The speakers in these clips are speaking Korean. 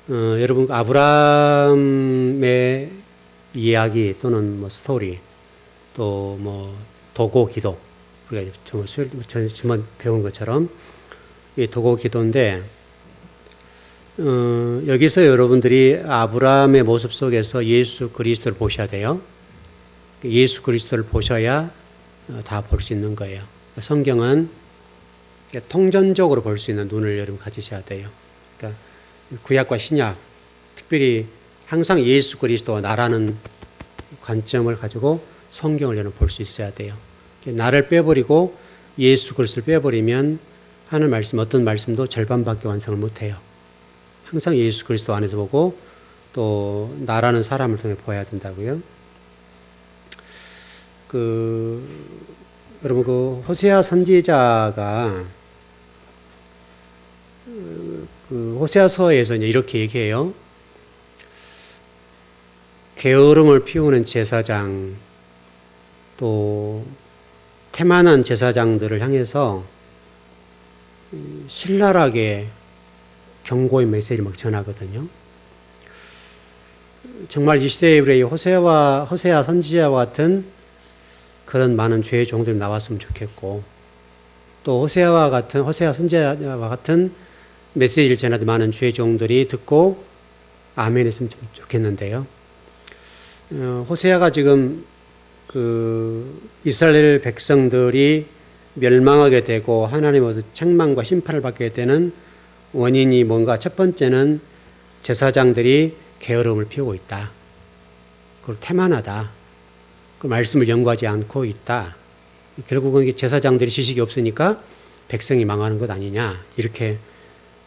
여러분 아브라함의 이야기 또는 뭐 스토리 또 뭐 도고 기도 우리가 지금 배운 것처럼 이 도고 기도인데 여기서 여러분들이 아브라함의 모습 속에서 예수 그리스도를 보셔야 돼요. 예수 그리스도를 보셔야 다 볼 수 있는 거예요. 성경은 통전적으로 볼 수 있는 눈을 여러분 가지셔야 돼요. 그러니까 구약과 신약, 특별히 항상 예수 그리스도와 나라는 관점을 가지고 성경을 여러분 볼 수 있어야 돼요. 나를 빼버리고 예수 그리스도를 빼버리면 하는 말씀, 어떤 말씀도 절반밖에 완성을 못해요. 항상 예수 그리스도 안에서 보고 또 나라는 사람을 통해 보아야 된다고요. 여러분 호세아 선지자가 호세아서에서 이렇게 얘기해요. 게으름을 피우는 제사장 또 태만한 제사장들을 향해서 신랄하게 경고의 메시지를 막 전하거든요. 정말 이 시대에 우리 호세아 선지자와 같은 그런 많은 죄의 종들이 나왔으면 좋겠고, 또 호세아 선지자와 같은 메시지를 전하는 많은 죄의 종들이 듣고 아멘 했으면 좋겠는데요. 호세아가 지금 이스라엘 백성들이 멸망하게 되고 하나님으로부터 책망과 심판을 받게 되는 원인이 뭔가? 첫 번째는 제사장들이 게으름을 피우고 있다. 그리고 태만하다. 그 말씀을 연구하지 않고 있다. 결국은 제사장들이 지식이 없으니까 백성이 망하는 것 아니냐. 이렇게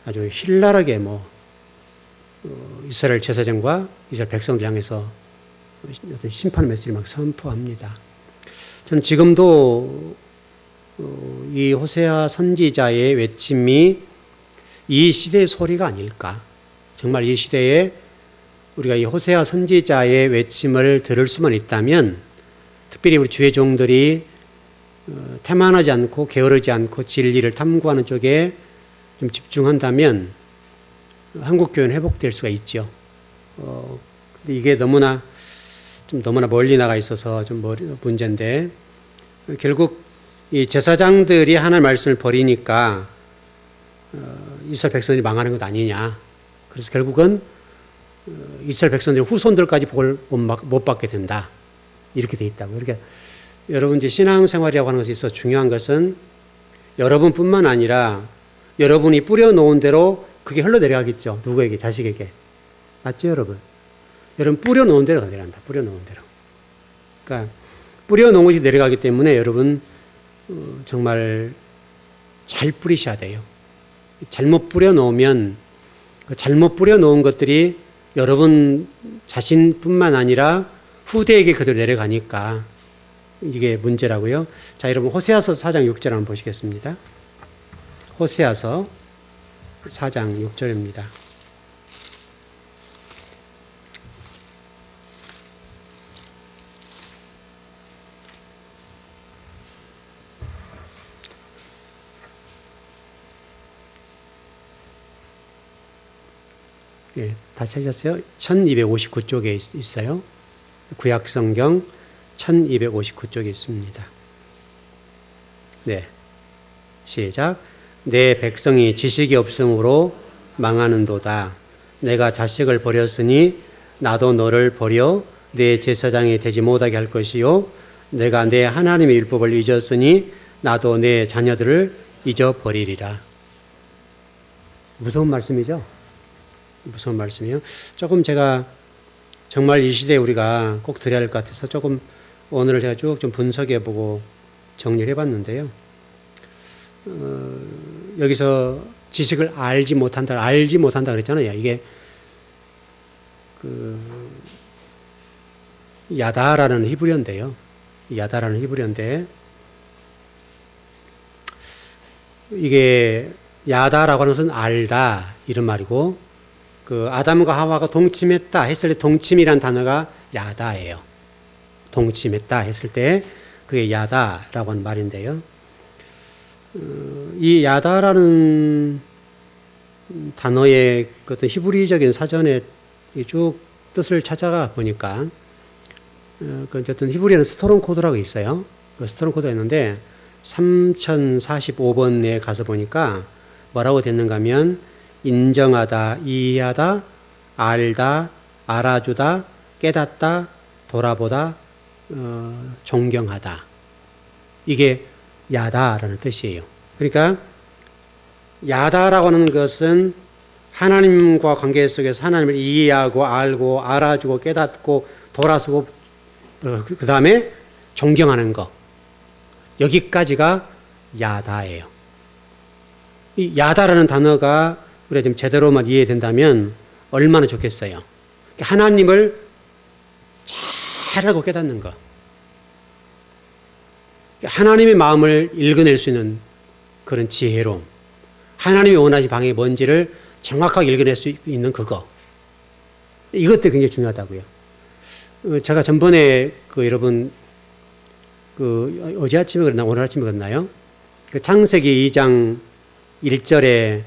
아주 신랄하게 이스라엘 제사장과 이스라엘 백성들 향해서 어떤 심판 메시지를 막 선포합니다. 저는 지금도 이 호세아 선지자의 외침이 이 시대의 소리가 아닐까. 정말 이 시대에 우리가 이 호세아 선지자의 외침을 들을 수만 있다면, 특별히 우리 주의 종들이 태만하지 않고 게으르지 않고 진리를 탐구하는 쪽에 좀 집중한다면 한국교회는 회복될 수가 있죠. 근데 이게 너무나 멀리 나가 있어서 좀 문제인데, 결국 이 제사장들이 하나님의 말씀을 버리니까 이스라엘 백성들이 망하는 것 아니냐. 그래서 결국은 이스라엘 백성들의 후손들까지 복을 못 받게 된다. 이렇게 돼 있다고. 그러니까 여러분 이제 신앙생활이라고 하는 것에 있어서 중요한 것은 여러분뿐만 아니라 여러분이 뿌려놓은 대로 그게 흘러내려가겠죠. 누구에게? 자식에게. 맞죠, 여러분? 여러분 뿌려놓은 대로 내려간다. 뿌려놓은 대로. 그러니까 뿌려놓은 것이 내려가기 때문에 여러분 정말 잘 뿌리셔야 돼요. 잘못 뿌려놓으면 잘못 뿌려놓은 것들이 여러분 자신뿐만 아니라 후대에게 그대로 내려가니까 이게 문제라고요. 자, 여러분 호세아서 4장 6절 한번 보시겠습니다. 호세아서 4장 6절입니다. 예, 다 찾으셨어요? 1259쪽에 있어요. 구약성경 1259쪽에 있습니다. 네, 시작. 내 백성이 지식이 없으므로 망하는도다. 내가 자식을 버렸으니 나도 너를 버려 내 제사장이 되지 못하게 할 것이요. 내가 내 하나님의 율법을 잊었으니 나도 내 자녀들을 잊어버리리라. 무서운 말씀이죠? 무서운 말씀이요. 조금 제가 정말 이 시대에 우리가 꼭 드려야 할 것 같아서 조금 오늘을 제가 쭉 좀 분석해보고 정리를 해봤는데요. 여기서 지식을 알지 못한다 그랬잖아요. 이게 야다라는 히브리어인데요. 야다라는 히브리어인데 이게 야다라고 하는 것은 알다 이런 말이고, 아담과 하와가 동침했다 했을 때 동침이란 단어가 야다예요. 동침했다 했을 때 그게 야다라고 하는 말인데요. 이 야다라는 단어의 그 어떤 히브리적인 사전에 쭉 뜻을 찾아가 보니까 그 어쨌든 히브리어는 스토론 코드라고 있어요. 그 스토론 코드가 있는데 3045번에 가서 보니까 뭐라고 됐는가 하면 인정하다, 이해하다, 알다, 알아주다, 깨닫다, 돌아보다, 존경하다. 이게 야다라는 뜻이에요. 그러니까 야다라고 하는 것은 하나님과 관계 속에서 하나님을 이해하고 알고 알아주고 깨닫고 돌아서고 그 다음에 존경하는 것. 여기까지가 야다예요. 이 야다라는 단어가 우리가 좀 제대로만 이해된다면 얼마나 좋겠어요. 하나님을 잘 알고 깨닫는 것. 하나님의 마음을 읽어낼 수 있는 그런 지혜로움. 하나님이 원하신 방향이 뭔지를 정확하게 읽어낼 수 있는 그거. 이것도 굉장히 중요하다고요. 제가 전번에 여러분 어제 아침에 그랬나 오늘 아침에 그랬나요? 창세기 2장 1절에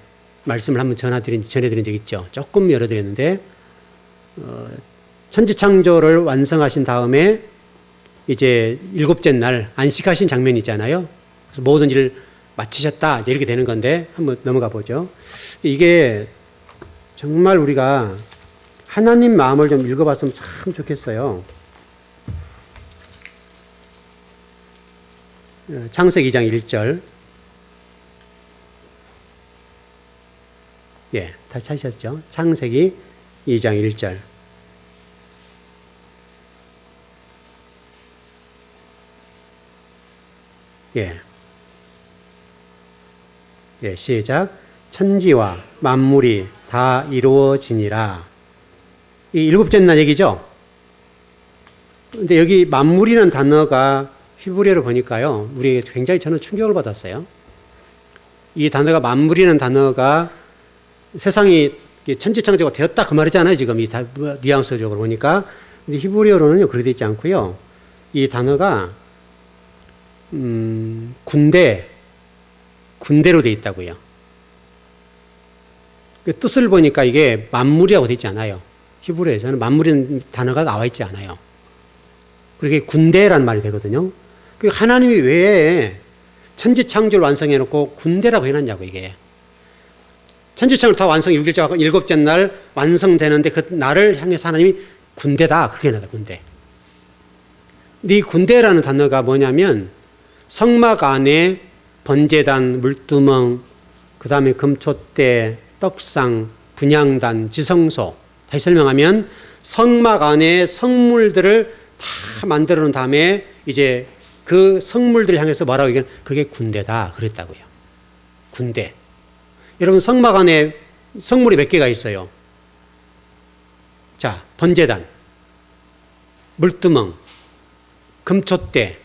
말씀을 한번 전해드린 적 있죠. 조금 열어드렸는데 천지창조를 완성하신 다음에 이제 일곱째 날 안식하신 장면이 있잖아요. 그래서 모든 일을 마치셨다 이렇게 되는 건데 한번 넘어가 보죠. 이게 정말 우리가 하나님 마음을 좀 읽어봤으면 참 좋겠어요. 창세기 2장 1절. 예, 다시 찾으셨죠? 창세기 2장 1절. 예. 예, 시작. 천지와 만물이 다 이루어지니라. 이 일곱째 날 얘기죠? 근데 여기 만물이라는 단어가 히브리어로 보니까요, 우리에게 굉장히 저는 충격을 받았어요. 이 단어가 만물이라는 단어가 세상이 천지창조가 되었다 그 말이잖아요, 지금 이 뉘앙스적으로 보니까. 근데 히브리어로는요, 그렇게 되어 있지 않고요. 이 단어가 군대로 되어 있다고요. 그 뜻을 보니까 이게 만물이라고 되어 있지 않아요. 히브리어에서는 만물이라는 단어가 나와 있지 않아요. 그게 군대란 말이 되거든요. 그 하나님이 왜 천지창조를 완성해놓고 군대라고 해놨냐고, 이게. 천지창조를 다 완성 6일째 일곱째 날 완성되는데 그 날을 향해서 하나님이 군대다. 그렇게 해놨다, 군대. 근데 이 군대라는 단어가 뭐냐면 성막 안에 번제단, 물두멍, 그 다음에 금촛대, 떡상, 분향단, 지성소. 다시 설명하면 성막 안에 성물들을 다 만들어 놓은 다음에 이제 그 성물들을 향해서 뭐라고 얘기하면 그게 군대다. 그랬다고요. 군대. 여러분 성막 안에 성물이 몇 개가 있어요? 자, 번제단, 물두멍, 금촛대,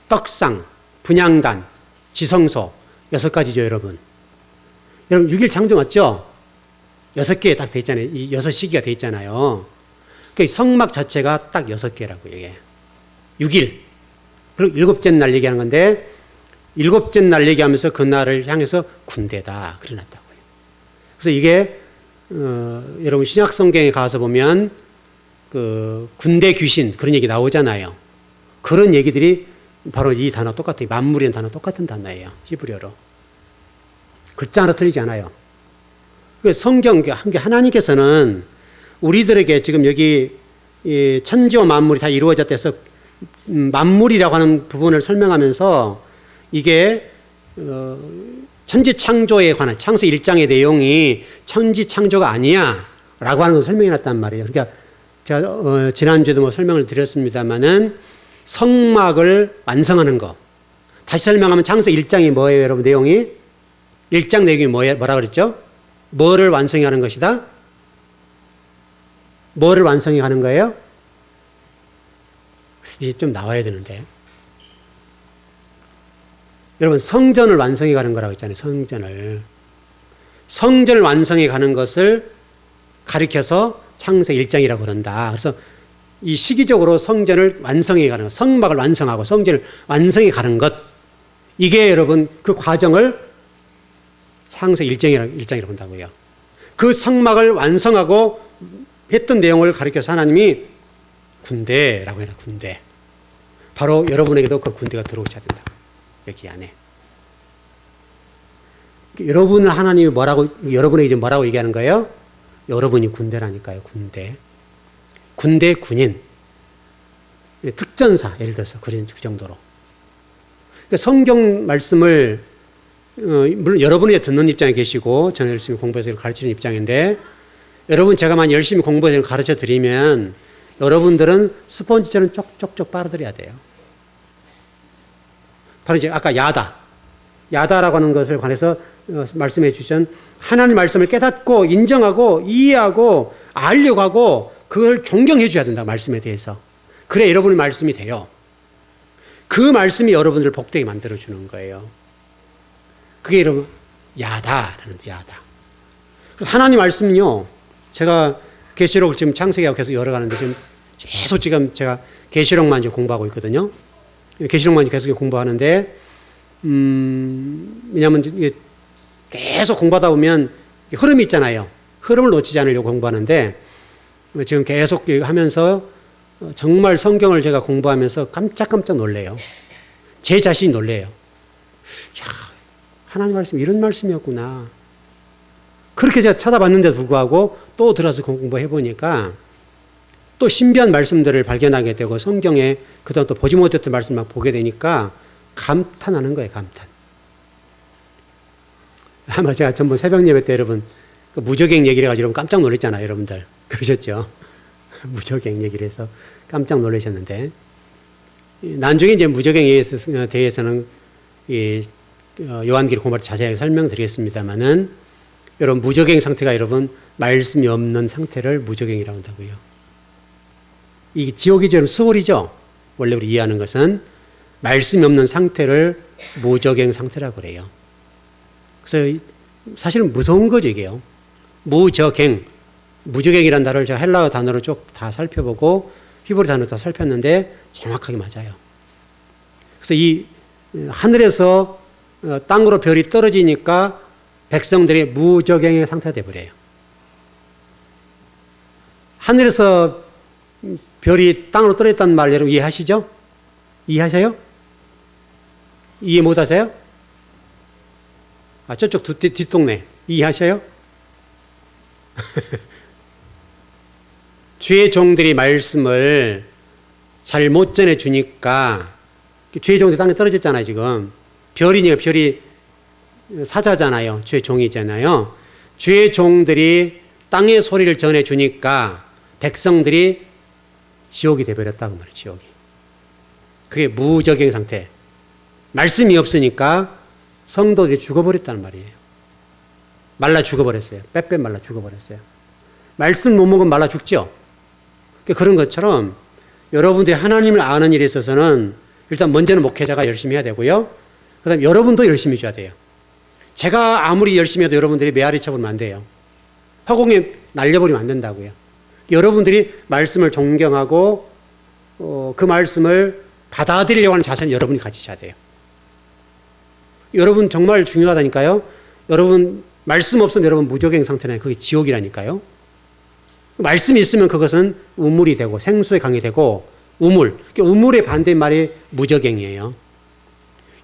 떡상, 분향단, 지성소. 6가지죠, 여러분. 여러분 6일 창조 맞죠? 6개 딱 돼 있잖아요. 이 6시기가 돼 있잖아요. 그 성막 자체가 딱 6개라고 이게. 6일. 그리고 일곱째 날 얘기하는 건데 일곱째 날 얘기하면서 그 날을 향해서 군대다. 그래 놨다고요. 그래서 이게 여러분 신약 성경에 가서 보면 그 군대 귀신 그런 얘기 나오잖아요. 그런 얘기들이 바로 이 단어 똑같아요. 만물이라는 단어 똑같은 단어예요. 히브리어로. 글자 하나 틀리지 않아요. 성경, 하나님께서는 우리들에게 지금 여기 천지와 만물이 다 이루어졌다 해서 만물이라고 하는 부분을 설명하면서 이게 천지창조에 관한 창세 1장의 내용이 천지창조가 아니야 라고 하는 것을 설명해 놨단 말이에요. 그러니까 제가 지난주에도 뭐 설명을 드렸습니다만은 성막을 완성하는 거. 다시 설명하면 창세 1장이 뭐예요, 여러분? 내용이? 1장 내용이 뭐라 그랬죠? 뭐를 완성해 가는 것이다? 뭐를 완성해 가는 거예요? 이게 좀 나와야 되는데. 여러분, 성전을 완성해 가는 거라고 했잖아요, 성전을. 성전을 완성해 가는 것을 가리켜서 창세 1장이라고 그런다. 그래서 이 시기적으로 성전을 완성해 가는 것, 성막을 완성하고 성전을 완성해 가는 것, 이게 여러분 그 과정을 창세 1장이라고 본다고요. 그 성막을 완성하고 했던 내용을 가르쳐서 하나님이 군대라고 해라, 군대. 바로 여러분에게도 그 군대가 들어오셔야 된다. 여기 안에. 여러분은 하나님이 여러분에게 이제 뭐라고 얘기하는 거예요? 여러분이 군대라니까요, 군대. 군대 군인. 특전사, 예를 들어서 그 정도로. 그러니까 성경 말씀을, 물론 여러분이 듣는 입장에 계시고, 저는 열심히 공부해서 가르치는 입장인데, 여러분 제가 만 열심히 공부해서 가르쳐 드리면, 여러분들은 스펀지처럼 쪽쪽쪽 빨아들여야 돼요. 바로 이제 아까 야다라고 하는 것을 관해서 말씀해 주신 하나님 말씀을 깨닫고 인정하고 이해하고 알려고 하고 그걸 존경해 줘야 된다. 말씀에 대해서. 그래 여러분의 말씀이 돼요. 그 말씀이 여러분들을 복되게 만들어 주는 거예요. 그게 여러분 야다라는 야다. 하나님 말씀은요. 제가 계시록을 지금 창세기하고 계속 열어가는데 지금 계속 지금 제가 계시록만 이제 공부하고 있거든요. 계시록만 계속 공부하는데 왜냐하면 이게 계속 공부하다 보면 흐름이 있잖아요. 흐름을 놓치지 않으려고 공부하는데 지금 계속 하면서 정말 성경을 제가 공부하면서 깜짝깜짝 놀래요. 제 자신이 놀래요. 야, 하나님 말씀 이런 말씀이었구나. 그렇게 제가 쳐다봤는데도 불구하고 또 들어서 공부해 보니까 또 신비한 말씀들을 발견하게 되고 성경에 그동안 또 보지 못했던 말씀을 막 보게 되니까 감탄하는 거예요, 감탄. 아마 제가 전번 새벽 예배 때 여러분 그 무적행 얘기를 해가지고 여러분 깜짝 놀랐잖아요, 여러분들. 그러셨죠? 무적행 얘기를 해서 깜짝 놀라셨는데 나중에 이제 무적행에 대해서는 요한계시록 공부할 때 자세하게 설명드리겠습니다만은 여러분 무적행 상태가 여러분 말씀이 없는 상태를 무적행이라고 한다고요. 이 지옥이 좀 수월이죠. 원래 우리 이해하는 것은 말씀이 없는 상태를 무적행 상태라고 그래요. 그래서 사실은 무서운 거죠, 이게요. 무적행, 무적행이라는 단어를 제가 헬라어 단어로 쭉 다 살펴보고 히브리 단어로 다 살폈는데 정확하게 맞아요. 그래서 이 하늘에서 땅으로 별이 떨어지니까 백성들이 무적행의 상태가 되어버려요. 하늘에서 별이 땅으로 떨어졌다는 말 여러분 이해하시죠? 이해하세요? 이해 못하세요? 아, 저쪽 뒷동네 이해하셔요? 주의 종들이 말씀을 잘 못 전해주니까 주의 종들이 땅에 떨어졌잖아요. 지금 별이니까 별이 사자잖아요. 주의 종이잖아요. 주의 종들이 땅의 소리를 전해주니까 백성들이 지옥이 되어버렸다고 말이에요. 지옥이. 그게 무적행 상태. 말씀이 없으니까 성도들이 죽어버렸다는 말이에요. 말라 죽어버렸어요. 빼빼 말라 죽어버렸어요. 말씀 못 먹으면 말라 죽죠. 그런 것처럼 여러분들이 하나님을 아는 일에 있어서는 일단 먼저는 목회자가 열심히 해야 되고요. 그 다음에 여러분도 열심히 해줘야 돼요. 제가 아무리 열심히 해도 여러분들이 메아리 쳐버리면 안 돼요. 허공에 날려버리면 안 된다고요. 여러분들이 말씀을 존경하고 그 말씀을 받아들이려고 하는 자세는 여러분이 가지셔야 돼요. 여러분 정말 중요하다니까요. 여러분 말씀 없으면 여러분 무적행 상태는 그게 지옥이라니까요. 말씀이 있으면 그것은 우물이 되고 생수의 강이 되고 우물. 우물의 반대말이 무적행이에요.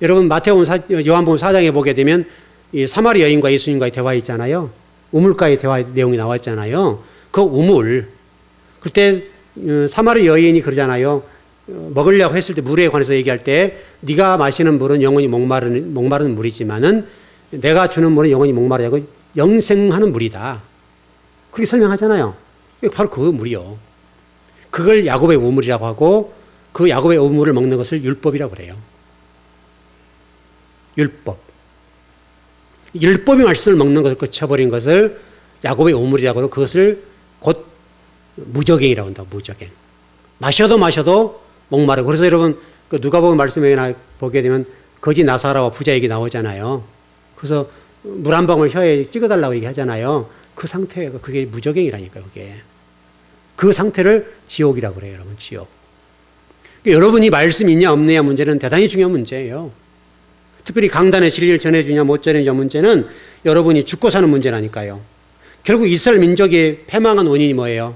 여러분 요한복음 4장에 보게 되면 이 사마리 여인과 예수님과의 대화 있잖아요. 우물가의 대화 내용이 나와 있잖아요. 그 우물. 그때 사마리 여인이 그러잖아요. 먹으려고 했을 때 물에 관해서 얘기할 때 네가 마시는 물은 영원히 목마르는 물이지만은 내가 주는 물은 영원히 목마르지 않고 영생하는 물이다. 그렇게 설명하잖아요. 바로 그 물이요. 그걸 야곱의 우물이라고 하고 그 야곱의 우물을 먹는 것을 율법이라고 그래요. 율법. 율법의 말씀을 먹는 것을 끝쳐버린 것을 야곱의 우물이라고 하고 그것을 곧 무적행이라고 한다. 무적행. 마셔도 목마르고. 그래서 여러분 그 누가복음 말씀에 보게 되면 거지 나사라와 부자 얘기 나오잖아요. 그래서 물 한 방울 혀에 찍어달라고 얘기하잖아요. 그 상태가 그게 무적행이라니까요. 그게. 그 상태를 지옥이라고 그래요. 여러분 지옥. 그러니까 여러분이 말씀이 있냐 없느냐 문제는 대단히 중요한 문제예요. 특별히 강단의 진리를 전해주냐 못 전해주냐 문제는 여러분이 죽고 사는 문제라니까요. 결국 이스라엘 민족이 패망한 원인이 뭐예요?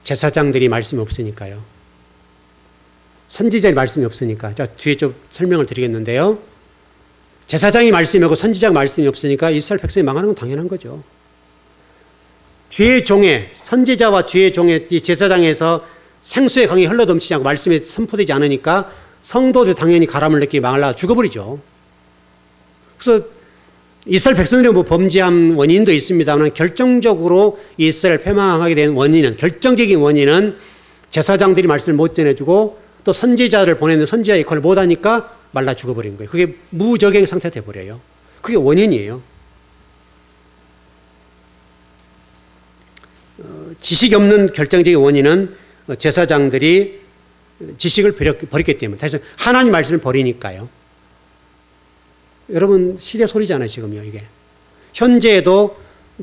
제사장들이 말씀이 없으니까요. 선지자의 말씀이 없으니까. 자, 뒤에 좀 설명을 드리겠는데요. 제사장이 말씀이 없고 선지자가 말씀이 없으니까 이스라엘 백성이 망하는 건 당연한 거죠. 주의 종의, 선지자와 주의 종의 이 제사장에서 생수의 강이 흘러넘치지 않고 말씀이 선포되지 않으니까 성도들 당연히 가람을 느끼게 망하려 죽어버리죠. 그래서 이스라엘 백성들이 뭐 범죄한 원인도 있습니다만 결정적으로 이스라엘 패망하게 된 원인은, 결정적인 원인은 제사장들이 말씀을 못 전해주고 또 선지자를 보내는 선지자 역할을 못하니까 말라 죽어버린 거예요. 그게 무적행 상태가 돼버려요. 그게 원인이에요. 지식이 없는 결정적인 원인은 제사장들이 지식을 버렸기 때문에. 다시 하나님 말씀을 버리니까요. 여러분 시대 소리잖아요 지금요. 이게 현재에도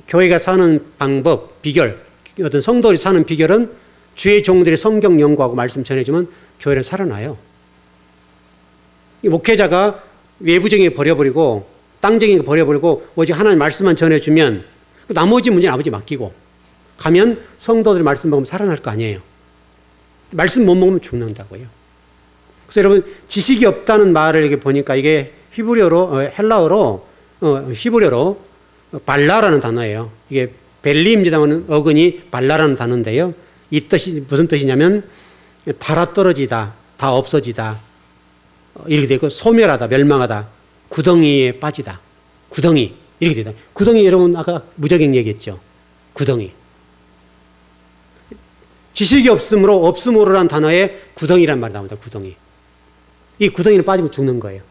교회가 사는 방법, 비결, 어떤 성도들이 사는 비결은 주의 종들이 성경 연구하고 말씀 전해주면 교회는 살아나요. 목회자가 외부적인 거 버려버리고 땅적인 거 버려버리고 오직 하나님 말씀만 전해주면 나머지 문제는 아버지 맡기고 가면 성도들이 말씀 먹으면 살아날 거 아니에요. 말씀 못 먹으면 죽는다고요. 그래서 여러분 지식이 없다는 말을 이렇게 보니까 이게 헬라어로 히브리어로 발라라는 단어예요. 이게 벨리입니다만 어근이 발라라는 단어인데요. 이 뜻이 무슨 뜻이냐면 달아 떨어지다, 다 없어지다, 이렇게 되고 소멸하다, 멸망하다, 구덩이에 빠지다, 구덩이 이렇게 되다. 구덩이 여러분 아까 무적행 얘기했죠. 구덩이. 지식이 없음으로란 단어에 구덩이란 말이 나옵니다. 구덩이. 이 구덩이는 빠지면 죽는 거예요.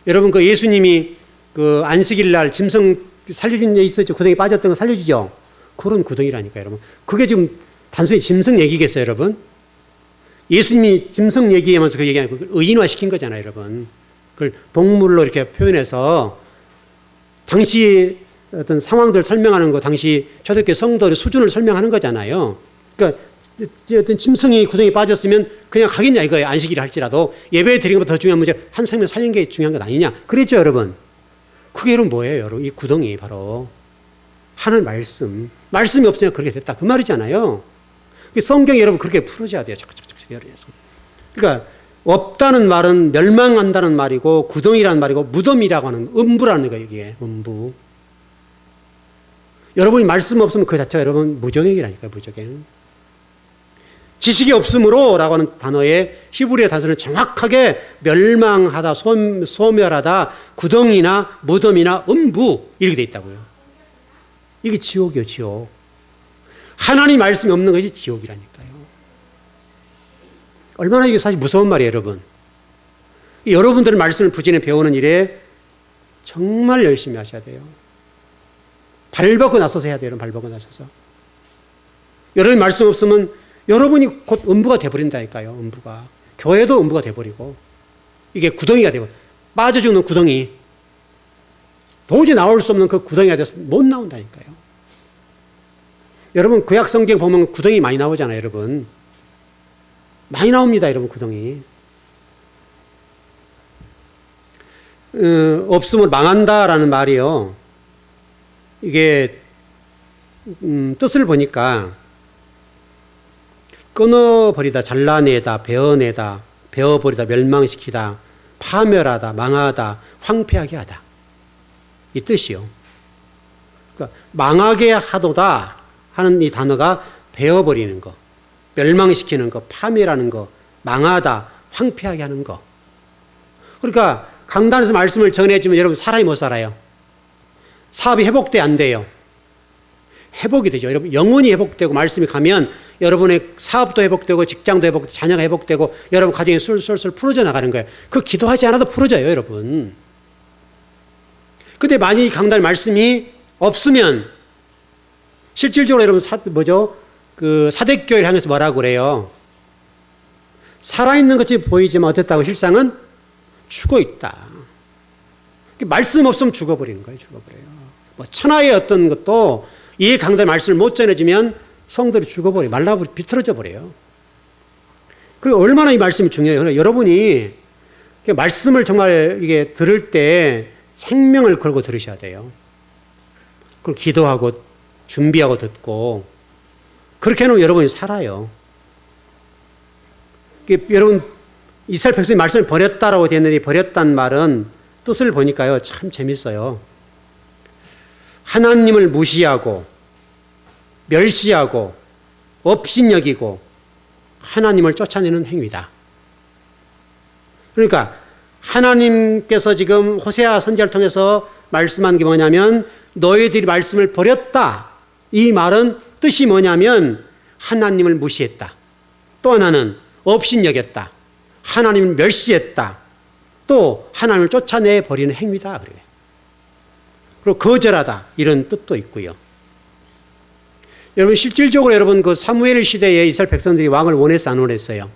여러분 그 예수님이 그 안식일 날 짐승 살려준 적 있었죠. 구덩이 빠졌던 거 살려주죠. 그런 구덩이라니까 여러분. 그게 지금 단순히 짐승 얘기겠어요, 여러분? 예수님이 짐승 얘기하면서 그 얘기하는 걸 의인화 시킨 거잖아요, 여러분. 그걸 동물로 이렇게 표현해서 당시 어떤 상황들 설명하는 거, 당시 초대교회 성도의 수준을 설명하는 거잖아요. 그러니까 어떤 짐승이 구덩이 빠졌으면 그냥 가겠냐 이거예요. 안식일을 할지라도 예배 드리는 것보다 더 중요한 문제 한 생명 살리는 게 중요한 것 아니냐. 그랬죠, 여러분. 그게 여러분 뭐예요, 여러분? 이 구덩이 바로 하늘 말씀. 말씀이 없으니까 그렇게 됐다. 그 말이잖아요. 성경이 여러분 그렇게 풀어져야 돼요. 그러니까 없다는 말은 멸망한다는 말이고 구덩이라는 말이고 무덤이라고 하는 음부라는 거예요. 이게 음부. 여러분이 말씀 없으면 그 자체가 여러분 무적행이라니까요. 무적행. 지식이 없으므로 라고 하는 단어의 히브리어 단어는 정확하게 멸망하다, 소멸하다, 구덩이나 무덤이나 음부 이렇게 돼 있다고요. 이게 지옥이요, 지옥. 하나님 말씀이 없는 것이 지옥이라니까요. 얼마나 이게 사실 무서운 말이에요, 여러분. 여러분들은 말씀을 부지런히 배우는 일에 정말 열심히 하셔야 돼요. 발벗고 나서서 해야 돼요, 여러분. 발벗고 나서서. 여러분 말씀 없으면 여러분이 곧 음부가 돼버린다니까요, 음부가. 교회도 음부가 돼버리고. 이게 구덩이가 되고, 빠져 죽는 구덩이. 도저히 나올 수 없는 그 구덩이가 돼서 못 나온다니까요. 여러분, 구약 성경 보면 구덩이 많이 나오잖아요, 여러분. 많이 나옵니다, 여러분, 구덩이. 없으면 망한다라는 말이요. 이게, 뜻을 보니까, 끊어버리다, 잘라내다, 베어내다, 베어버리다, 멸망시키다, 파멸하다, 망하다, 황폐하게 하다. 이 뜻이요. 그러니까 망하게 하도다 하는 이 단어가 베어버리는 거, 멸망시키는 거, 파멸하는 거, 망하다, 황폐하게 하는 거. 그러니까 강단에서 말씀을 전해주면 여러분 사람이 못 살아요. 사업이 회복돼 안 돼요. 회복이 되죠. 여러분 영혼이 회복되고 말씀이 가면 여러분의 사업도 회복되고 직장도 회복되고 자녀가 회복되고 여러분 가정이 술술술 풀어져 나가는 거예요. 그 기도하지 않아도 풀어져요, 여러분. 근데 만약에 강단 말씀이 없으면 실질적으로 여러분 그 사대교회를 향해서 뭐라고 그래요? 살아있는 것이 보이지만 어쨌다고 실상은 죽어 있다. 말씀 없으면 죽어버리는 거예요, 죽어버려요. 뭐 천하의 어떤 것도 이 강단 말씀을 못 전해주면 성들이 죽어버려요. 말라버려, 비틀어져 버려요. 그리고 얼마나 이 말씀이 중요해요. 여러분이 말씀을 정말 이게 들을 때 생명을 걸고 들으셔야 돼요. 그걸 기도하고 준비하고 듣고 그렇게 해놓으면 여러분이 살아요. 여러분 이스라엘 백성이 말씀을 버렸다라고 되어 있는데 버렸단 말은 뜻을 보니까요 참 재밌어요. 하나님을 무시하고 멸시하고 업신여기고 하나님을 쫓아내는 행위다. 그러니까 하나님께서 지금 호세아 선지자를 통해서 말씀한 게 뭐냐면 너희들이 말씀을 버렸다. 이 말은 뜻이 뭐냐면 하나님을 무시했다. 또 하나는 업신여겼다. 하나님을 멸시했다. 또 하나님을 쫓아내 버리는 행위다. 그래요. 그리고 거절하다. 이런 뜻도 있고요. 여러분 실질적으로 여러분 그 사무엘 시대에 이스라엘 백성들이 왕을 원했어 안 원했어요?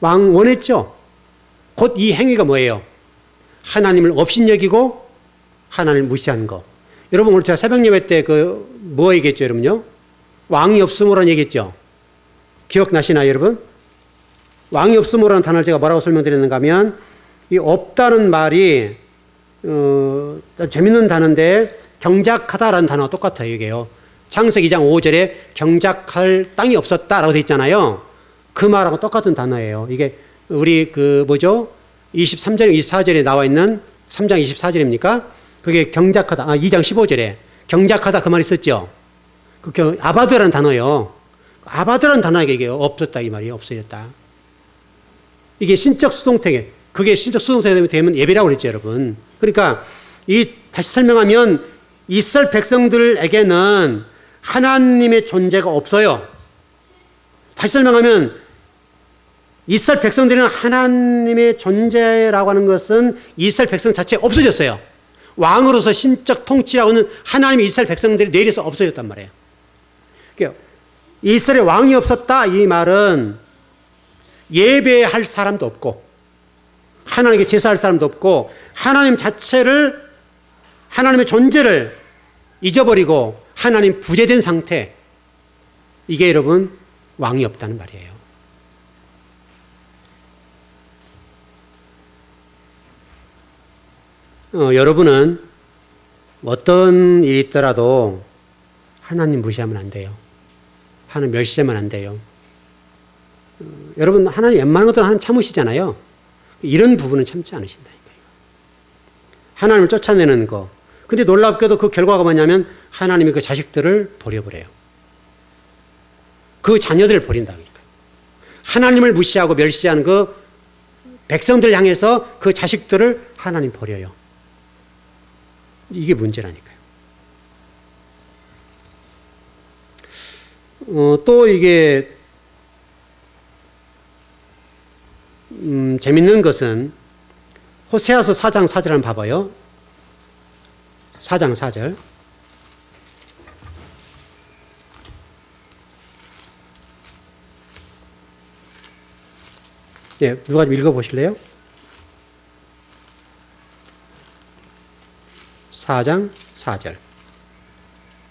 왕 원했죠. 곧 이 행위가 뭐예요? 하나님을 업신여기고 하나님을 무시한 거. 여러분 오늘 제가 새벽 예배 때 뭐 얘기했죠 여러분요? 왕이 없음으로는 얘기했죠. 기억나시나요 여러분? 왕이 없음으로는 단어를 제가 뭐라고 설명드렸는가 하면 이 없다는 말이 재밌는 단어인데 경작하다라는 단어가 똑같아요 이게요. 창세기 2장 5절에 경작할 땅이 없었다라고 되어 있잖아요. 그 말하고 똑같은 단어예요. 이게 우리 23절, 24절에 나와 있는 3장 24절입니까? 그게 경작하다. 2장 15절에 경작하다 그 말이 있었죠. 아바드라는 단어요. 아바드라는 단어에게 이게 없었다 이 말이에요. 없어졌다. 이게 신적 수동태, 그게 신적 수동태가 되면 예배라고 그랬죠, 여러분. 그러니까 다시 설명하면 이스라엘 백성들에게는 하나님의 존재가 없어요. 다시 설명하면 이스라엘 백성들은 하나님의 존재라고 하는 것은 이스라엘 백성 자체가 없어졌어요. 왕으로서 신적 통치라고 하는 하나님의 이스라엘 백성들이 내려서 없어졌단 말이에요. 그러니까 이스라엘 왕이 없었다 이 말은 예배할 사람도 없고 하나님께 제사할 사람도 없고 하나님 자체를 하나님의 존재를 잊어버리고 하나님 부재된 상태, 이게 여러분 왕이 없다는 말이에요. 여러분은 어떤 일이 있더라도 하나님 무시하면 안 돼요. 하나님 멸시하면 안 돼요. 여러분 하나님 웬만한 것들은 하나님 참으시잖아요. 이런 부분은 참지 않으신다니까요. 하나님을 쫓아내는 거. 근데 놀랍게도 그 결과가 뭐냐면 하나님이 그 자식들을 버려버려요. 그 자녀들을 버린다니까요. 하나님을 무시하고 멸시한 그 백성들 향해서 그 자식들을 하나님 버려요. 이게 문제라니까요. 또 이게 재밌는 것은 호세아서 4장 4절 한번 봐봐요. 4장 4절. 네, 누가 좀 읽어보실래요? 4장 4절.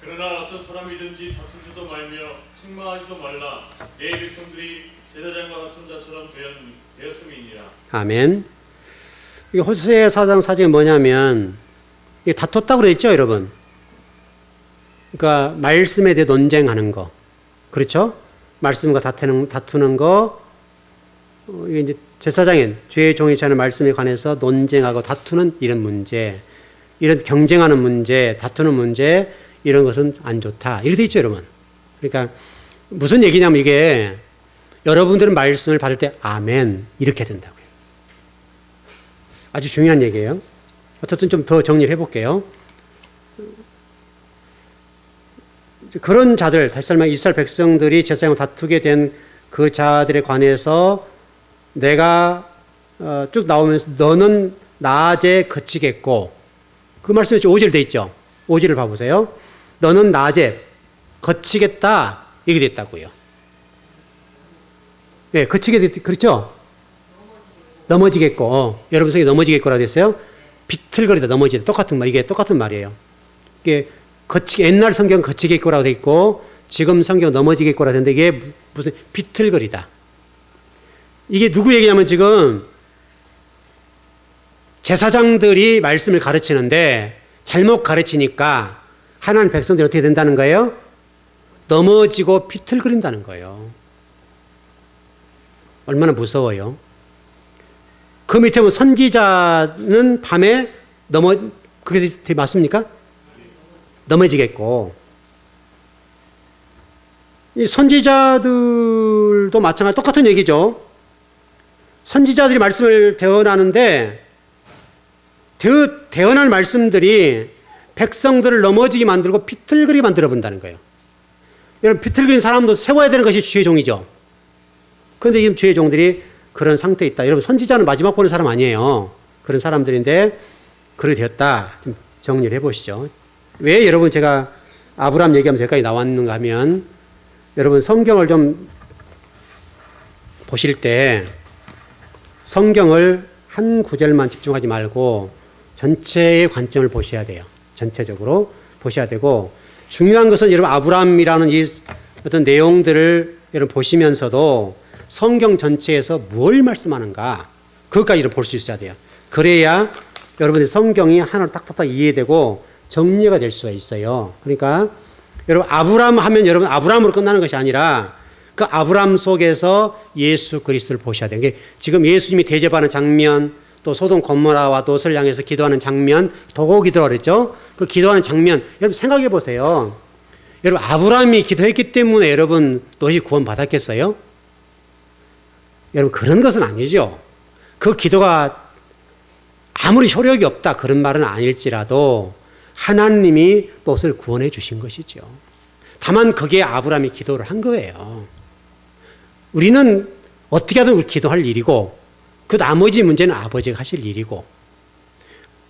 그러나 어떤 사람이든지 다투지도 말며 책망하지도 말라. 내 백성들이 제사장과 같은 자처럼 되었음이니라. 아멘. 이게 호세아 4장 4절이 뭐냐면 이게 다퉜다고 그랬죠, 여러분. 그러니까 말씀에 대해 논쟁하는 거, 그렇죠? 말씀과 다투는 거. 이게 이제 제사장인 주의 종이 전하는 말씀에 관해서 논쟁하고 다투는 이런 문제, 이런 경쟁하는 문제, 다투는 문제, 이런 것은 안 좋다. 이렇게 돼 있죠, 여러분. 그러니까 무슨 얘기냐면 이게 여러분들은 말씀을 받을 때 아멘 이렇게 된다고요. 아주 중요한 얘기예요. 어쨌든 좀 더 정리를 해볼게요. 그런 자들, 다시 설명 이스라엘 백성들이 제사장과 다투게 된 그 자들에 관해서 내가 쭉 나오면서 너는 낮에 그치겠고, 그 말씀이 5절 돼 있죠. 5절을 봐보세요. 너는 낮에 거치겠다 이렇게 됐다고요. 네, 거치게 됐, 그렇죠? 넘어지겠고, 여러분 성에 넘어지겠고라고 됐어요. 비틀거리다 넘어지다 똑같은 말, 이게 똑같은 말이에요. 이게 옛날 성경 거치겠고라고 돼 있고 지금 성경 넘어지겠고라고 되는데 이게 무슨 비틀거리다. 이게 누구 얘기냐면 지금 제사장들이 말씀을 가르치는데 잘못 가르치니까 하나님 백성들이 어떻게 된다는 거예요? 넘어지고 비틀거린다는 거예요. 얼마나 무서워요. 그 밑에 보면 선지자는 밤에 그게 맞습니까? 넘어지겠고, 이 선지자들도 마찬가지 똑같은 얘기죠. 선지자들이 말씀을 대언하는데 대언할 말씀들이 백성들을 넘어지게 만들고 비틀거리게 만들어 본다는 거예요. 여러분, 비틀거린 사람도 세워야 되는 것이 주의 종이죠. 그런데 지금 주의 종들이 그런 상태에 있다. 여러분, 선지자는 마지막 보는 사람 아니에요. 그런 사람들인데 그렇게 되었다. 좀 정리를 해보시죠. 왜 여러분 제가 아브라함 얘기하면서 여기까지 나왔는가 하면, 여러분 성경을 좀 보실 때 성경을 한 구절만 집중하지 말고 전체의 관점을 보셔야 돼요. 전체적으로 보셔야 되고, 중요한 것은 여러분 아브라함이라는 이 어떤 내용들을 여러분 보시면서도 성경 전체에서 뭘 말씀하는가, 그것까지 볼 수 있어야 돼요. 그래야 여러분의 성경이 하나로 딱딱딱 이해되고 정리가 될 수가 있어요. 그러니까 여러분 아브라함 하면 여러분 아브라함으로 끝나는 것이 아니라 그 아브라함 속에서 예수 그리스도를 보셔야 돼요. 지금 예수님이 대접하는 장면, 또 소돔 고모라와 롯을 향해서 기도하는 장면, 도고 기도라 그랬죠. 그 기도하는 장면 여러분 생각해 보세요. 여러분 아브라함이 기도했기 때문에 여러분 롯이 구원받았겠어요? 여러분 그런 것은 아니죠. 그 기도가 아무리 효력이 없다 그런 말은 아닐지라도 하나님이 롯을 구원해 주신 것이죠. 다만 그게 아브라함이 기도를 한 거예요. 우리는 어떻게 하든 기도할 일이고 그 나머지 문제는 아버지가 하실 일이고,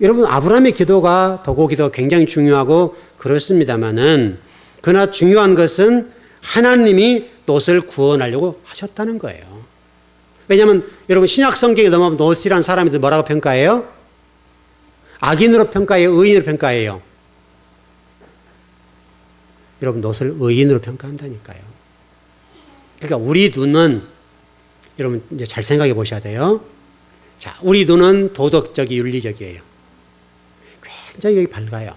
여러분 아브라함의 기도가 도고 기도가 굉장히 중요하고 그렇습니다마는 그러나 중요한 것은 하나님이 롯을 구원하려고 하셨다는 거예요. 왜냐하면 여러분 신약 성경에 넘어가면 롯이라는 사람이 뭐라고 평가해요? 악인으로 평가해요? 의인으로 평가해요? 여러분 롯을 의인으로 평가한다니까요. 그러니까 우리 눈은 여러분 이제 잘 생각해 보셔야 돼요. 자, 우리 눈은 도덕적이 윤리적이에요. 굉장히 여기 밝아요.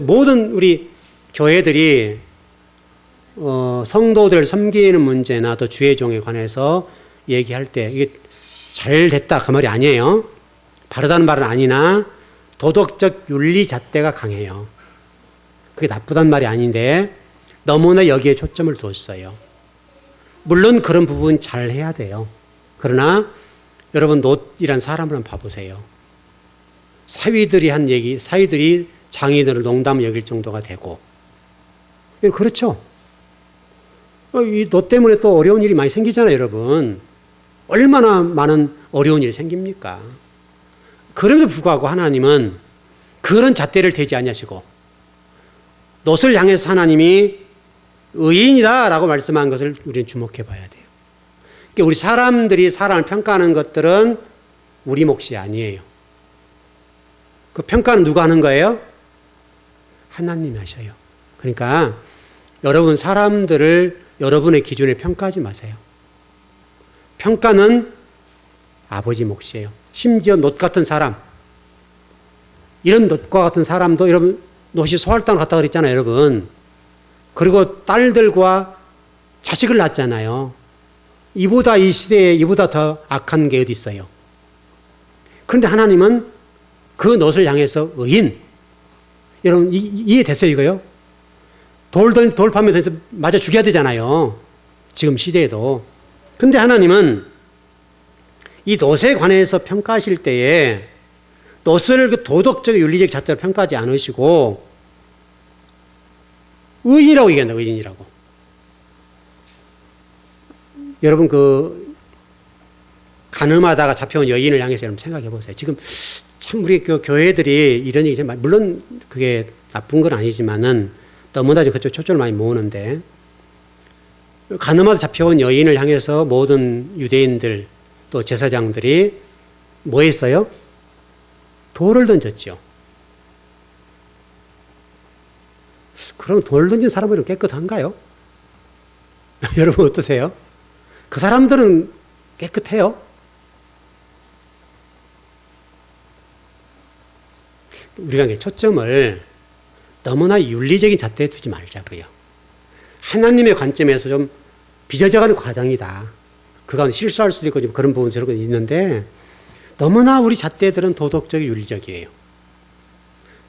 모든 우리 교회들이 성도들을 섬기는 문제나 또 주의 종에 관해서 얘기할 때 이게 잘 됐다 그 말이 아니에요. 바르다는 말은 아니나 도덕적 윤리 잣대가 강해요. 그게 나쁘단 말이 아닌데 너무나 여기에 초점을 뒀어요. 물론 그런 부분 잘 해야 돼요. 그러나 여러분 롯이란 사람을 한번 봐보세요. 사위들이 장인들을 농담을 여길 정도가 되고, 그렇죠. 이 롯 때문에 또 어려운 일이 많이 생기잖아요, 여러분. 얼마나 많은 어려운 일이 생깁니까? 그럼에도 불구하고 하나님은 그런 잣대를 대지 아니하시고 롯을 향해서 하나님이 의인이다라고 말씀한 것을 우리는 주목해 봐야 돼요. 그러니까 우리 사람들이 사람을 평가하는 것들은 우리 몫이 아니에요. 그 평가는 누가 하는 거예요? 하나님이 하셔요. 그러니까 여러분 사람들을 여러분의 기준에 평가하지 마세요. 평가는 아버지 몫이에요. 심지어 롯 같은 사람, 이런 롯과 같은 사람도 여러분 롯이 소활당을 갔다 그랬잖아요, 여러분. 그리고 딸들과 자식을 낳았잖아요. 이 시대에 이보다 더 악한 게 어디 있어요? 그런데 하나님은 그 롯을 향해서 의인. 여러분 이해됐어요, 이거요? 돌 파면서 맞아 죽여야 되잖아요. 지금 시대에도. 근데 하나님은 이 롯에 관해서 평가하실 때에 롯을 그 도덕적 윤리적 잣대로 평가하지 않으시고 의인이라고 얘기한다, 의인이라고. 여러분 가늠하다가 잡혀온 여인을 향해서 여러분 생각해 보세요. 지금 참 우리 그 교회들이 이런 얘기 물론 그게 나쁜 건 아니지만은 너무나 그쪽 초점을 많이 모으는데, 가늠하다 잡혀온 여인을 향해서 모든 유대인들 또 제사장들이 뭐 했어요? 돌을 던졌죠. 그럼 돌 던진 사람들은 깨끗한가요? 여러분 어떠세요? 그 사람들은 깨끗해요? 우리가 이제 초점을 너무나 윤리적인 잣대에 두지 말자고요. 하나님의 관점에서 좀 빚어져가는 과정이다. 그건 실수할 수도 있고 그런 부분 저런 거 있는데 너무나 우리 잣대들은 도덕적이고 윤리적이에요.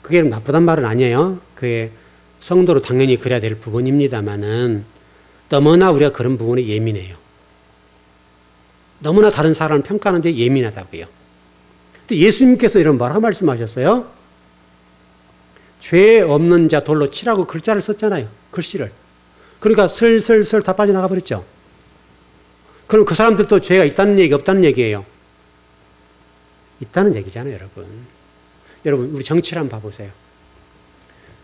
그게 나쁘단 말은 아니에요. 그게 성도로 당연히 그래야 될 부분입니다만은 너무나 우리가 그런 부분에 예민해요. 너무나 다른 사람을 평가하는 데 예민하다고요. 근데 예수님께서 이런 뭐라고 말씀하셨어요? 죄 없는 자 돌로 치라고 글자를 썼잖아요. 글씨를. 그러니까 슬슬슬 다 빠져나가 버렸죠. 그럼 그 사람들도 죄가 있다는 얘기, 없다는 얘기예요. 있다는 얘기잖아요, 여러분. 여러분, 우리 정치를 한번 봐보세요.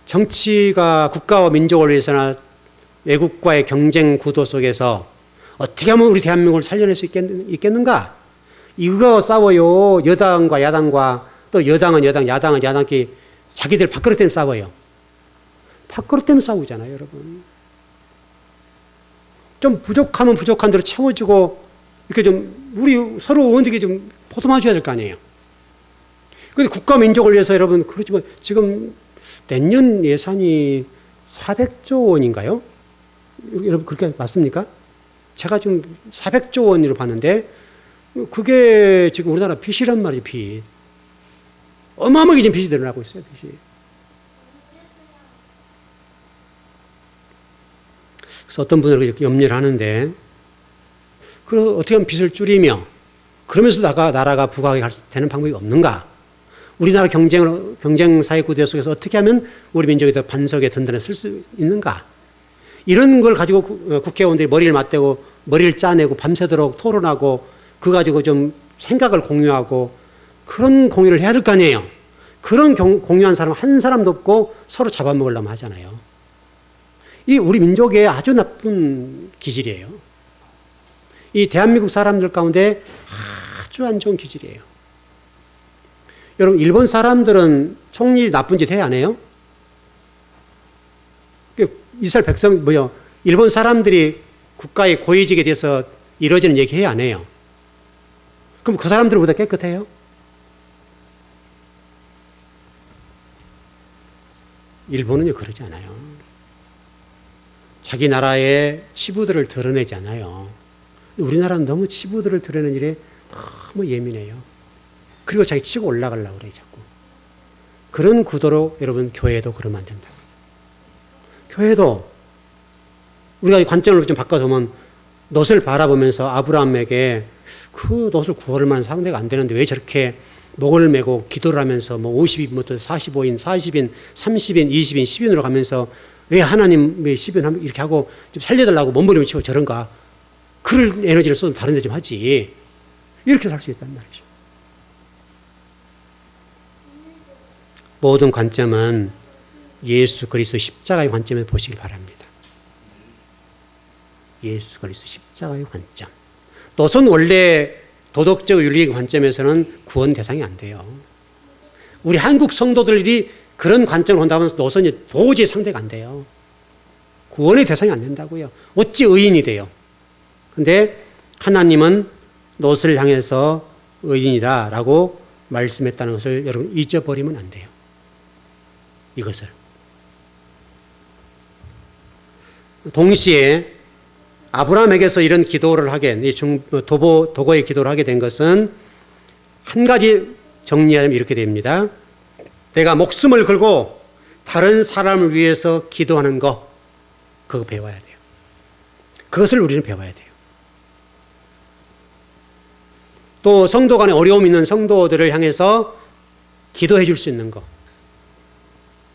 정치가 국가와 민족을 위해서나 외국과의 경쟁 구도 속에서 어떻게 하면 우리 대한민국을 살려낼 수 있겠는가? 이거 싸워요. 여당과 야당과, 또 여당은 여당, 야당은 야당끼리 자기들 밥그릇 때문에 싸워요. 밥그릇 때문에 싸우잖아요, 여러분. 좀 부족하면 부족한 대로 채워주고, 이렇게 좀, 우리 서로 의원들이 좀 포도마줘야 될 거 아니에요. 근데 국가 민족을 위해서 여러분, 그렇지만 지금 내년 예산이 400조 원인가요? 여러분, 그렇게 맞습니까? 제가 지금 400조 원으로 봤는데, 그게 지금 우리나라 빚이란 말이에요, 빚. 어마어마하게 지금 빚이 늘어나고 있어요, 빚이. 그래서 어떤 분들은 이렇게 염려를 하는데, 그 어떻게 하면 빚을 줄이며, 그러면서 나라가 부강하게 되는 방법이 없는가? 우리나라 경쟁 사회 구조 속에서 어떻게 하면 우리 민족이 더 반석에 든든하게 쓸 수 있는가? 이런 걸 가지고 국회의원들이 머리를 맞대고 머리를 짜내고 밤새도록 토론하고 그거 가지고 좀 생각을 공유하고 그런 공유를 해야 될 거 아니에요. 그런 공유한 사람 한 사람도 없고 서로 잡아먹으려면 하잖아요. 이 우리 민족의 아주 나쁜 기질이에요. 이 대한민국 사람들 가운데 아주 안 좋은 기질이에요. 여러분, 일본 사람들은 총리 나쁜 짓 해야 안 해요? 이스라엘 백성, 일본 사람들이 국가의 고위직에 대해서 이루어지는 얘기 해야 안 해요? 그럼 그 사람들보다 깨끗해요? 일본은요, 그러지 않아요. 자기 나라의 치부들을 드러내지 않아요. 우리나라는 너무 치부들을 드러내는 일에 너무 예민해요. 그리고 자기 치고 올라가려고 그래요, 자꾸. 그런 구도로 여러분, 교회도 그러면 안 된다. 교회도 우리가 관점을 좀 바꿔보면 놋을 바라보면서 아브라함에게 그 놋을 구할 만한 상대가 안 되는데 왜 저렇게 목을 메고 기도를 하면서 50인부터 45인, 40인, 30인, 20인, 10인으로 가면서 왜 하나님의 10인 이렇게 하고 좀 살려달라고 몸부림을 치고 저런가? 그럴 에너지를 쏟으면 다른 데 좀 하지. 이렇게 살 수 있단 말이죠. 모든 관점은 예수 그리스도 십자가의 관점에 보시길 바랍니다. 예수 그리스도 십자가의 관점. 놋은 원래 도덕적 윤리의 관점에서는 구원 대상이 안 돼요. 우리 한국 성도들이 그런 관점을 본다면 놋은 도저히 상대가 안 돼요. 구원의 대상이 안 된다고요. 어찌 의인이 돼요? 근데 하나님은 놋을 향해서 의인이다라고 말씀했다는 것을 여러분 잊어버리면 안 돼요. 이것을. 동시에 아브라함에게서 이런 기도를 하게, 도고의 기도를 하게 된 것은 한 가지 정리하면 이렇게 됩니다. 내가 목숨을 걸고 다른 사람을 위해서 기도하는 거, 그거 배워야 돼요. 그것을 우리는 배워야 돼요. 또 성도 간에 어려움 있는 성도들을 향해서 기도해 줄 수 있는 거.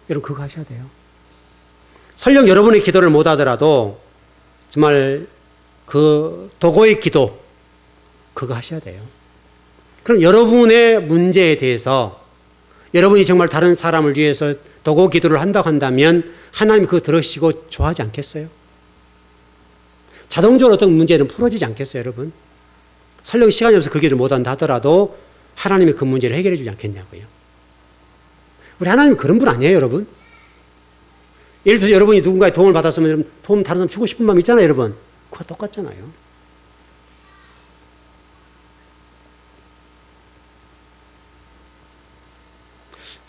여러분, 그거 하셔야 돼요. 설령 여러분의 기도를 못 하더라도 정말 그 도고의 기도, 그거 하셔야 돼요. 그럼 여러분의 문제에 대해서 여러분이 정말 다른 사람을 위해서 도고 기도를 한다고 한다면 하나님이 그거 들으시고 좋아하지 않겠어요? 자동적으로 어떤 문제는 풀어지지 않겠어요, 여러분? 설령 시간이 없어서 그 길을 못 한다 하더라도 하나님이 그 문제를 해결해 주지 않겠냐고요. 우리 하나님은 그런 분 아니에요, 여러분? 예를 들어서 여러분이 누군가의 도움을 받았으면 도움 다른 사람 주고 싶은 마음 있잖아요, 여러분. 그거 똑같잖아요.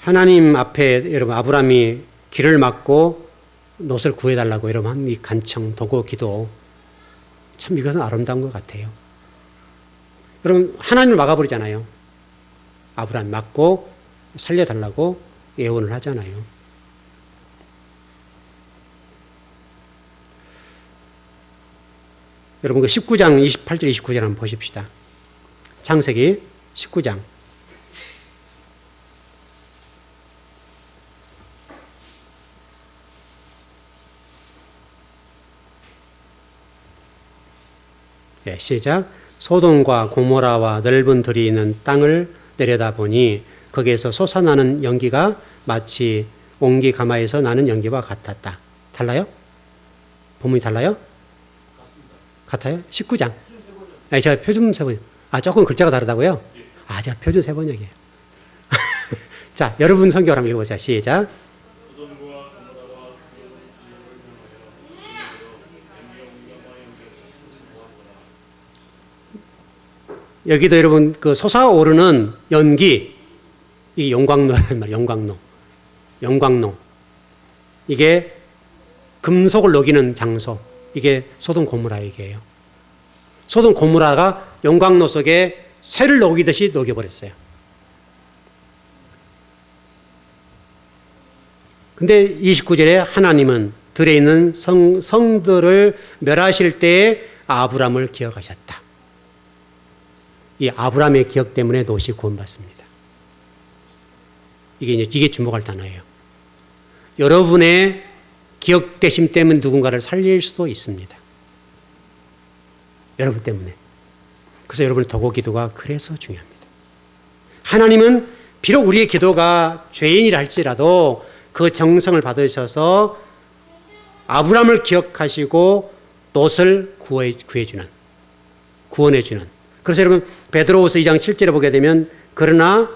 하나님 앞에 여러분 아브라함이 길을 막고 롯을 구해달라고 여러분 한 이 간청, 도구, 기도, 참 이것은 아름다운 것 같아요. 여러분 하나님을 막아버리잖아요. 아브라함 막고 살려달라고 예언을 하잖아요. 여러분 그 19장 28절 29절 한번 보십시다. 창세기 19장. 네, 시작. 소돔과 고모라와 넓은 들이 있는 땅을 내려다보니 거기에서 솟아나는 연기가 마치 옹기 가마에서 나는 연기와 같았다. 달라요? 본문이 달라요? 같아요? 19장. 아니, 제가 표준 세번역. 조금 글자가 다르다고요? 제가 표준 세번역이에요. 자, 여러분 성경을 한번 읽어보세요. 시작. 여기도 여러분 그 솟아오르는 연기, 이 영광로란 말이에요. 영광로. 이게 금속을 녹이는 장소. 이게 소돔 고모라 얘기예요. 소돔 고모라가 영광로 속에 쇠를 녹이듯이 녹여버렸어요. 근데 29절에 하나님은 들에 있는 성들을 멸하실 때에 아브람을 기억하셨다. 이 아브람의 기억 때문에 롯이 구원받습니다. 이게 주목할 단어예요. 여러분의 기억되심 때문에 누군가를 살릴 수도 있습니다. 여러분 때문에. 그래서 여러분의 도구 기도가 그래서 중요합니다. 하나님은 비록 우리의 기도가 죄인이라 할지라도 그 정성을 받으셔서 아브람을 기억하시고 롯을 구원해주는. 그래서 여러분 베드로후서 2장 7절에 보게 되면 그러나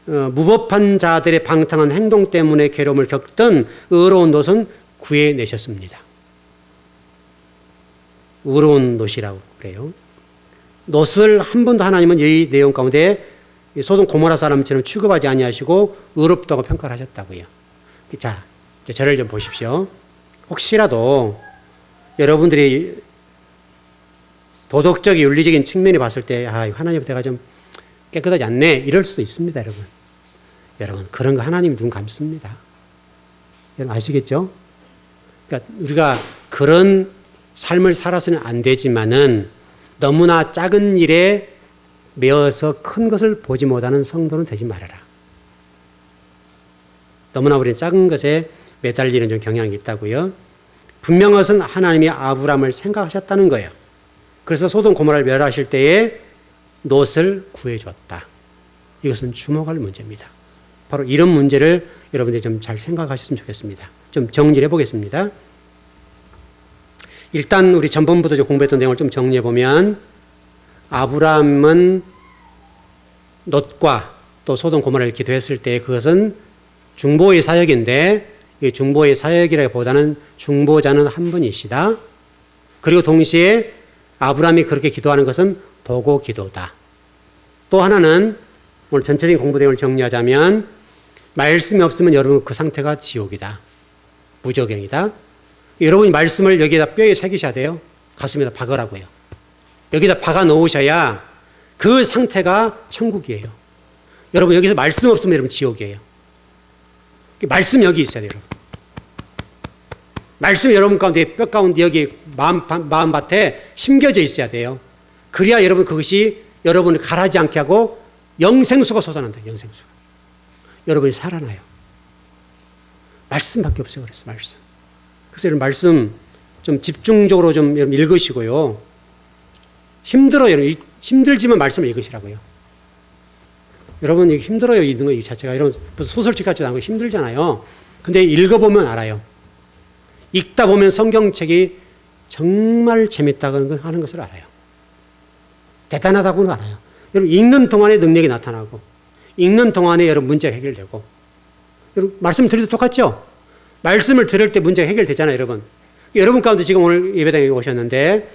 무법한 자들의 방탕한 행동 때문에 괴로움을 겪던 의로운 롯은 구해내셨습니다. 의로운 롯이라고 그래요. 롯을 한 번도 하나님은 이 내용 가운데 소돔 고모라 사람처럼 취급하지 아니하시고 의롭다고 평가를 하셨다고요. 자, 저를 좀 보십시오. 혹시라도 여러분들이 도덕적, 윤리적인 측면에 봤을 때 하나님 내가 좀 깨끗하지 않네 이럴 수도 있습니다. 여러분 그런 거 하나님이 눈 감습니다. 여러분 아시겠죠? 그러니까 우리가 그런 삶을 살아서는 안 되지만은 너무나 작은 일에 매어서 큰 것을 보지 못하는 성도는 되지 말아라. 너무나 우리는 작은 것에 매달리는 좀 경향이 있다고요. 분명한 것은 하나님이 아브람을 생각하셨다는 거예요. 그래서 소돔 고모라를 멸하실 때에 롯을 구해줬다. 이것은 주목할 문제입니다. 바로 이런 문제를 여러분들이 좀 잘 생각하셨으면 좋겠습니다. 좀 정리해 보겠습니다. 일단 우리 전번부터 공부했던 내용을 좀 정리해 보면 아브람은 롯과 또 소돔 고모라를 기도했을 때 그것은 중보의 사역인데 이 중보의 사역이라기보다는 중보자는 한 분이시다. 그리고 동시에 아브람이 그렇게 기도하는 것은 보고 기도다. 또 하나는 오늘 전체적인 공부 내용을 정리하자면 말씀이 없으면 여러분 그 상태가 지옥이다. 무적행이다. 여러분이 말씀을 여기에다 뼈에 새기셔야 돼요. 가슴에다 박으라고요. 여기다 박아 놓으셔야 그 상태가 천국이에요. 여러분 여기서 말씀 없으면 여러분 지옥이에요. 말씀 여기 있어야 돼요. 여러분. 말씀이 여러분 가운데 뼈 가운데 여기 마음밭에 심겨져 있어야 돼요. 그래야 여러분 그것이 여러분을 가라지 않게 하고 영생수가 솟아난다. 영생수가. 여러분이 살아나요. 말씀밖에 없어요. 그래서 말씀. 그래서 여러분 말씀 좀 집중적으로 좀 여러분 읽으시고요. 힘들어요. 힘들지만 말씀을 읽으시라고요. 여러분 이게 힘들어요. 읽는 거 이 자체가 이런 소설책 같지도 않고 힘들잖아요. 근데 읽어보면 알아요. 읽다 보면 성경책이 정말 재밌다고 하는 것을 알아요. 대단하다고는 알아요. 여러분 읽는 동안에 능력이 나타나고 읽는 동안에 여러분 문제가 해결되고 여러분 말씀 들을 때 똑같죠? 말씀을 들을 때 문제가 해결되잖아요. 여러분 가운데 지금 오늘 예배당에 오셨는데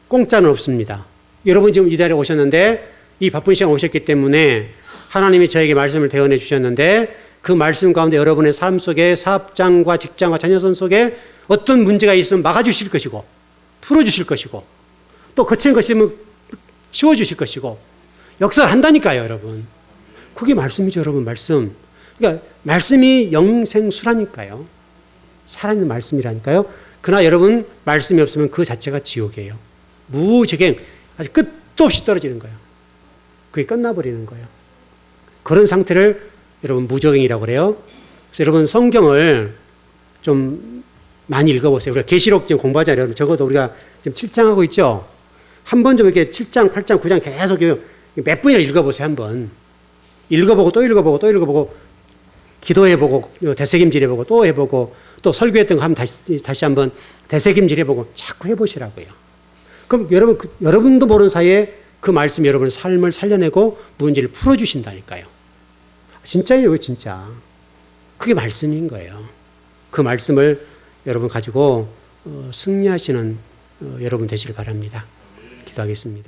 공짜는 없습니다. 여러분 지금 이 자리에 오셨는데 이 바쁜 시간 오셨기 때문에 하나님이 저에게 말씀을 대언해 주셨는데 그 말씀 가운데 여러분의 삶 속에 사업장과 직장과 자녀선 속에 어떤 문제가 있으면 막아주실 것이고 풀어주실 것이고 또 거친 것이면 치워주실 것이고 역사를 한다니까요, 여러분. 그게 말씀이죠, 여러분. 말씀. 그러니까 말씀이 영생수라니까요. 살아있는 말씀이라니까요. 그러나 여러분 말씀이 없으면 그 자체가 지옥이에요. 무적행, 아주 끝도 없이 떨어지는 거예요. 그게 끝나버리는 거예요. 그런 상태를 여러분 무적행이라고 그래요. 그래서 여러분 성경을 좀 많이 읽어보세요. 우리가 계시록 지금 공부하잖아요. 여러분 적어도 우리가 지금 7장 하고 있죠. 한 번 좀 이렇게 7장, 8장, 9장 계속 몇 번이나 읽어보세요. 한번 읽어보고 또 읽어보고 또 읽어보고 기도해보고 되새김질해보고 또 해보고 또 설교했던 거 하면 다시 한번 되새김질해보고 자꾸 해보시라고요. 그럼 여러분 여러분도 모르는 사이에 그 말씀이 여러분의 삶을 살려내고 문제를 풀어주신다니까요. 진짜예요, 진짜. 그게 말씀인 거예요. 그 말씀을 여러분 가지고 승리하시는 여러분 되시길 바랍니다. 기도하겠습니다.